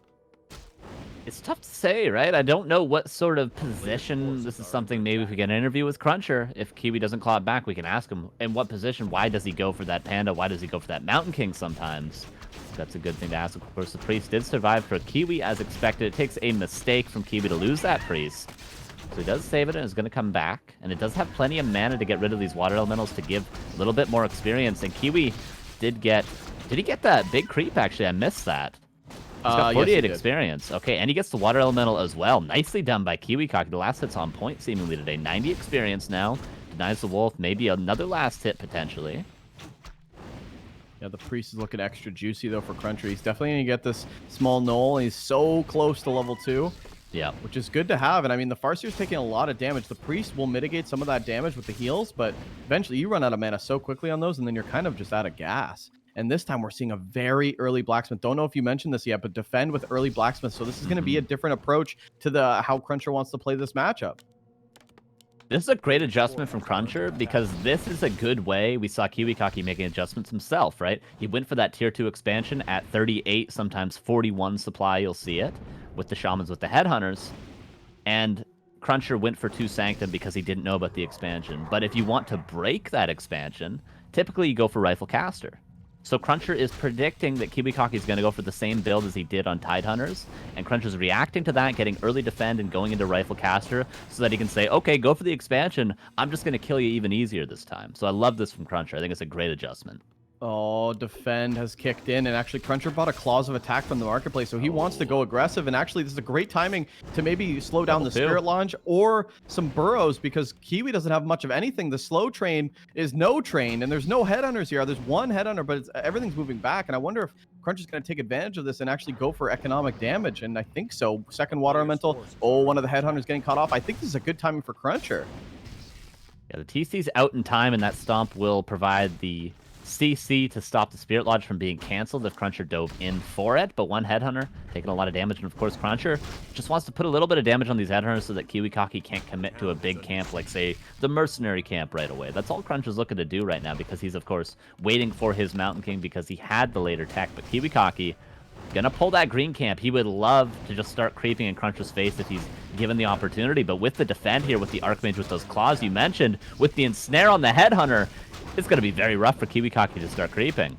It's tough to say, right? I don't know what sort of position. This is something maybe if we get an interview with CrunCher, if Kiwi doesn't claw it back, we can ask him in what position. Why does he go for that Panda? Why does he go for that Mountain King sometimes? That's a good thing to ask. Of course, the priest did survive for Kiwi as expected. It takes a mistake from Kiwi to lose that priest. So he does save it and is going to come back. And it does have plenty of mana to get rid of these water elementals to give a little bit more experience. And Kiwi did get... Did he get that big creep, actually? I missed that. He's got Yes, 48 he did. experience. Okay, and he gets the water elemental as well. Nicely done by KiWiKaKi. The last hit's on point seemingly today. 90 experience now. Denies the wolf. Maybe another last hit potentially. Yeah, the priest is looking extra juicy though for CrunCher. He's definitely gonna get this small null. He's so close to level 2. Yeah. Which is good to have. And I mean, the Farseer's taking a lot of damage. The priest will mitigate some of that damage with the heals, but eventually you run out of mana so quickly on those, and then you're kind of just out of gas. And this time we're seeing a very early blacksmith. Don't know if you mentioned this yet, but defend with early blacksmith. So this is going to be a different approach to the how CrunCher wants to play this matchup. This is a great adjustment from CrunCher because this is a good way. We saw KiWiKaKi making adjustments himself, right? He went for that tier 2 expansion at 38, sometimes 41 supply. You'll see it with the shamans, with the headhunters. And CrunCher went for 2 Sanctum because he didn't know about the expansion. But if you want to break that expansion, typically you go for Rifle Caster. So CrunCher is predicting that KiWiKaKi is going to go for the same build as he did on Tidehunters, and CrunCher's reacting to that, getting early defend and going into Rifle Caster so that he can say, okay, go for the expansion. I'm just going to kill you even easier this time. So I love this from CrunCher. I think it's a great adjustment. Oh, defend has kicked in, and actually CrunCher bought a clause of attack from the marketplace, so he wants to go aggressive. And actually, this is a great timing to maybe slow down the Spirit Launch or some burrows, because Kiwi doesn't have much of anything. The slow train is no train, and there's no headhunters here. There's one headhunter, but everything's moving back. And I wonder if CrunCher's going to take advantage of this and actually go for economic damage. And I think so. Second water elemental. Oh, one of the headhunters getting caught off. I think this is a good timing for CrunCher. Yeah, the TC's out in time, and that stomp will provide the CC to stop the Spirit Lodge from being canceled if CrunCher dove in for it. But one headhunter taking a lot of damage, and of course CrunCher just wants to put a little bit of damage on these headhunters so that KiWiKaKi can't commit to a big camp like, say, the mercenary camp right away. That's all CrunCher's looking to do right now, because he's of course waiting for his Mountain King because he had the later tech. But KiWiKaKi gonna pull that green camp. He would love to just start creeping in CrunCher's face if he's given the opportunity, but with the defend here, with the Archmage, with those claws you mentioned, with the ensnare on the headhunter, it's going to be very rough for KiWiKaKi to start creeping.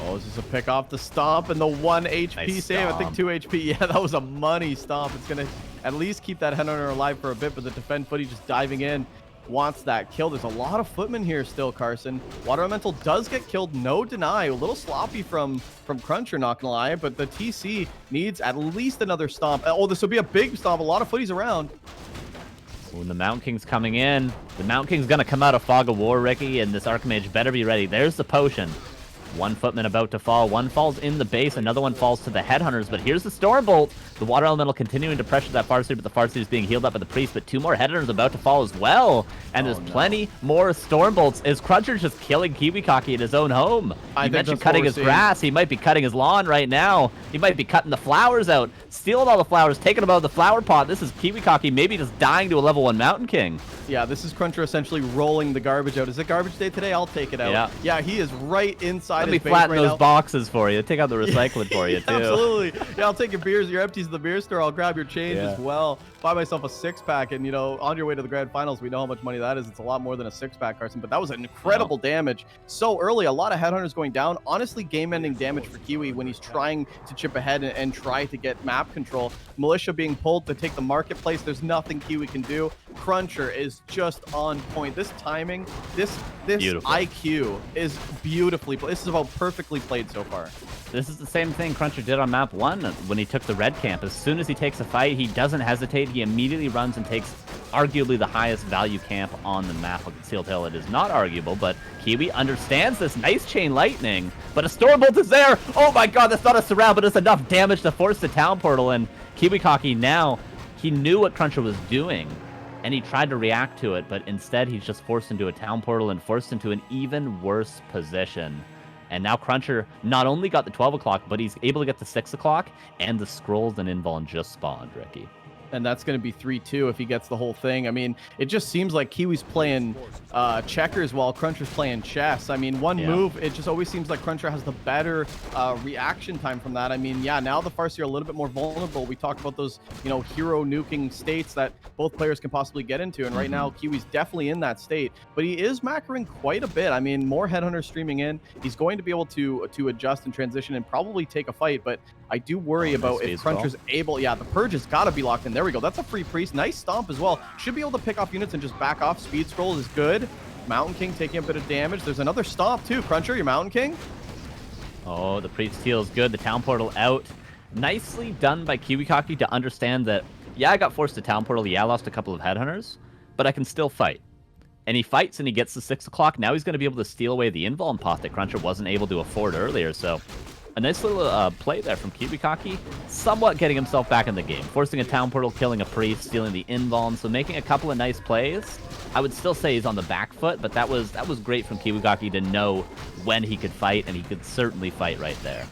Oh, this is a pick off the stomp and the 1 HP Nice save. stomp. I think 2 HP. Yeah, that was a money stomp. It's going to at least keep that headhunter alive for a bit, but the defend footy just diving in wants that kill. There's a lot of footmen here still, Carson. Water Elemental does get killed, no deny. A little sloppy from CrunCher, not going to lie, but the TC needs at least another stomp. Oh, this will be a big stomp. A lot of footies around. When the Mountain King's coming in, the Mountain King's going to come out of Fog of War, Ricky, and this Archmage better be ready. There's the potion. One footman about to fall. One falls in the base. Another one falls to the headhunters. But here's the Stormbolt. The Water Elemental continuing to pressure that Farseer, but the Farseer is being healed up by the Priest. But 2 more headhunters about to fall as well. And there's plenty more Stormbolts. Is CrunCher just killing KiWiKaKi in his own home? You mentioned cutting his grass. He might be cutting his lawn right now. He might be cutting the flowers out, stealing all the flowers, taking them out of the flower pot. This is KiWiKaKi maybe just dying to a level 1 Mountain King. Yeah, this is CrunCher essentially rolling the garbage out. Is it garbage day today? I'll take it out. Yeah. Yeah, he is right inside Let me his base flatten right those now. boxes for you. Take out the recycling for you, too. Absolutely. Yeah, I'll take your beers, your empties to the beer store. I'll grab your change Yeah. as well. Buy myself a 6-pack, and, you know, on your way to the grand finals, we know how much money that is. It's a lot more than a 6-pack, Carson, but that was an incredible damage. So early, a lot of headhunters going down. Honestly, game-ending damage for Kiwi when he's trying to chip ahead and try to get map control. Militia being pulled to take the marketplace. There's nothing Kiwi can do. CrunCher is just on point. This timing, this Beautiful. IQ is beautifully played. This is about perfectly played so far. This is the same thing CrunCher did on map 1 when he took the red camp. As soon as he takes a fight, he doesn't hesitate. He immediately runs and takes arguably the highest value camp on the map of Concealed Hill. It is not arguable, but Kiwi understands this. Nice chain lightning, but a Stormbolt is there. Oh my god, that's not a surround, but it's enough damage to force the town portal. And KiWiKaKi now, he knew what CrunCher was doing, and he tried to react to it, but instead he's just forced into a town portal and forced into an even worse position. And now CrunCher not only got the 12 o'clock, but he's able to get the 6 o'clock, and the scrolls and invuln just spawned, Ricky. And that's going to be 3-2 if he gets the whole thing. I mean, it just seems like Kiwi's playing checkers while CrunCher's playing chess. I mean, one move, it just always seems like CrunCher has the better reaction time from that. I mean, yeah, now the Farseer are a little bit more vulnerable. We talked about those, you know, hero nuking states that both players can possibly get into. And right now, Kiwi's definitely in that state. But he is macroing quite a bit. I mean, more headhunters streaming in. He's going to be able to adjust and transition and probably take a fight. But I do worry about if CrunCher's able. Yeah, the Purge has got to be locked in. There we go. That's a free priest. Nice stomp as well. Should be able to pick off units and just back off. Speed scroll is good. Mountain King taking a bit of damage. There's another stomp too. CrunCher, your Mountain King. Oh, the priest heal is good. The town portal out. Nicely done by KiWiKaKi to understand that, yeah, I got forced to town portal, yeah, I lost a couple of headhunters, but I can still fight. And he fights and he gets the 6 o'clock. Now he's going to be able to steal away the invuln pot that CrunCher wasn't able to afford earlier. So a nice little play there from KiWiKaKi, somewhat getting himself back in the game. Forcing a town portal, killing a priest, stealing the invuln, so making a couple of nice plays. I would still say he's on the back foot, but that was great from KiWiKaKi to know when he could fight, and he could certainly fight right there.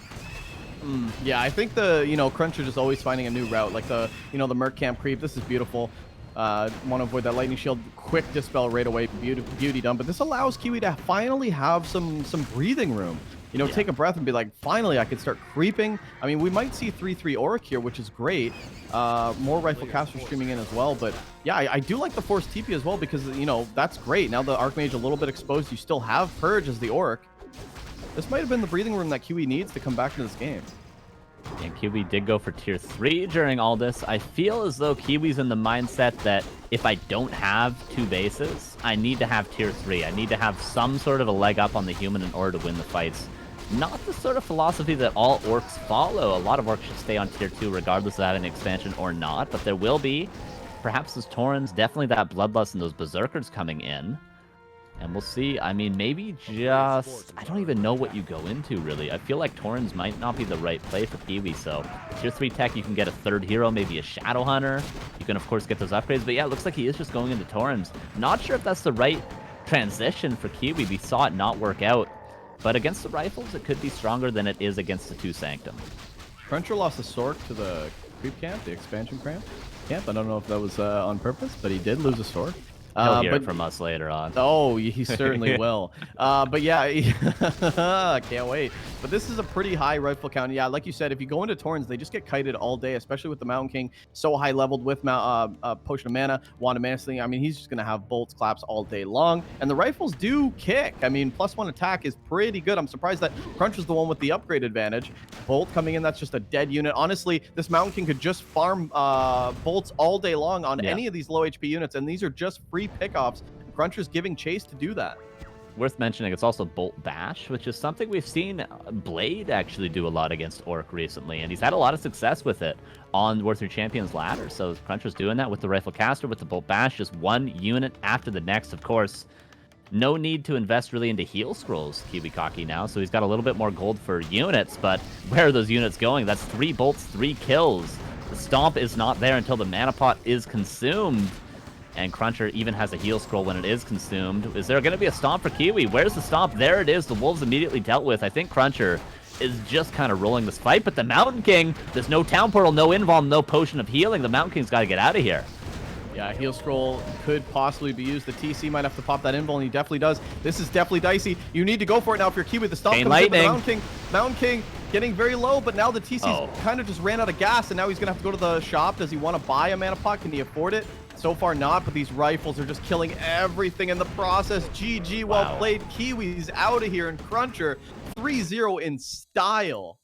Yeah, I think the, CrunCher just always finding a new route, like the, the Merc Camp creep. This is beautiful. Want to avoid that lightning shield. Quick dispel right away. Beauty done. But this allows Kiwi to finally have some breathing room. Take a breath and be like, finally, I can start creeping. I mean, we might see 3/3 Auric here, which is great. More Rifle Caster streaming in as well. But yeah, I do like the Force TP as well because, that's great. Now the Archmage a little bit exposed. You still have Purge as the Auric. This might have been the breathing room that Kiwi needs to come back into this game. And Kiwi did go for tier 3 during all this. I feel as though Kiwi's in the mindset that if I don't have 2 bases, I need to have tier 3. I need to have some sort of a leg up on the human in order to win the fights. Not the sort of philosophy that all orcs follow. A lot of orcs should stay on tier 2 regardless of having an expansion or not, but there will be, perhaps those Taurens, definitely that Bloodlust and those Berserkers coming in. And we'll see. I mean, maybe just... I don't even know what you go into, really. I feel like Taurens might not be the right play for Kiwi, so... Tier 3 tech, you can get a 3rd hero, maybe a Shadow Hunter. You can, of course, get those upgrades. But yeah, it looks like he is just going into Taurens. Not sure if that's the right transition for Kiwi. We saw it not work out. But against the Rifles, it could be stronger than it is against the 2 Sanctum. CrunCher lost a Sork to the creep camp, the expansion camp. I don't know if that was on purpose, but he did lose a Sork. He'll hear it from us later on. Oh, he certainly will. But yeah, can't wait. But this is a pretty high rifle count. Yeah, like you said, if you go into Taurens, they just get kited all day, especially with the Mountain King. So high leveled with Potion of Mana, Wand of Mana Sling. I mean, he's just going to have bolts, claps all day long. And the rifles do kick. I mean, +1 attack is pretty good. I'm surprised that CrunCher's the one with the upgrade advantage. Bolt coming in, that's just a dead unit. Honestly, this Mountain King could just farm bolts all day long on any of these low HP units. And these are just free pickoffs. CrunCher's giving chase to do that. Worth mentioning, it's also Bolt Bash, which is something we've seen Blade actually do a lot against Orc recently, and he's had a lot of success with it on War 3 Champions ladder. So CrunCher's doing that with the Rifle Caster, with the Bolt Bash, just one unit after the next, of course. No need to invest really into heal scrolls, KiWiKaKi now, so he's got a little bit more gold for units, but where are those units going? That's 3 bolts, 3 kills. The Stomp is not there until the mana pot is consumed. And CrunCher even has a heal scroll when it is consumed. Is there going to be a Stomp for Kiwi? Where's the Stomp? There it is. The Wolves immediately dealt with. I think CrunCher is just kind of rolling this fight, but the Mountain King, there's no Town Portal, no Invuln, no Potion of Healing. The Mountain King's got to get out of here. Yeah, heal scroll could possibly be used. The TC might have to pop that Invuln, and he definitely does. This is definitely dicey. You need to go for it now if you're Kiwi. The Stomp comes in, the Mountain King getting very low, but now the TC's kind of just ran out of gas, and now he's going to have to go to the shop. Does he want to buy a mana pot? Can he afford it? So far not, but these rifles are just killing everything in the process. GG, well played. Kiwi's out of here, and CrunCher 3-0 in style.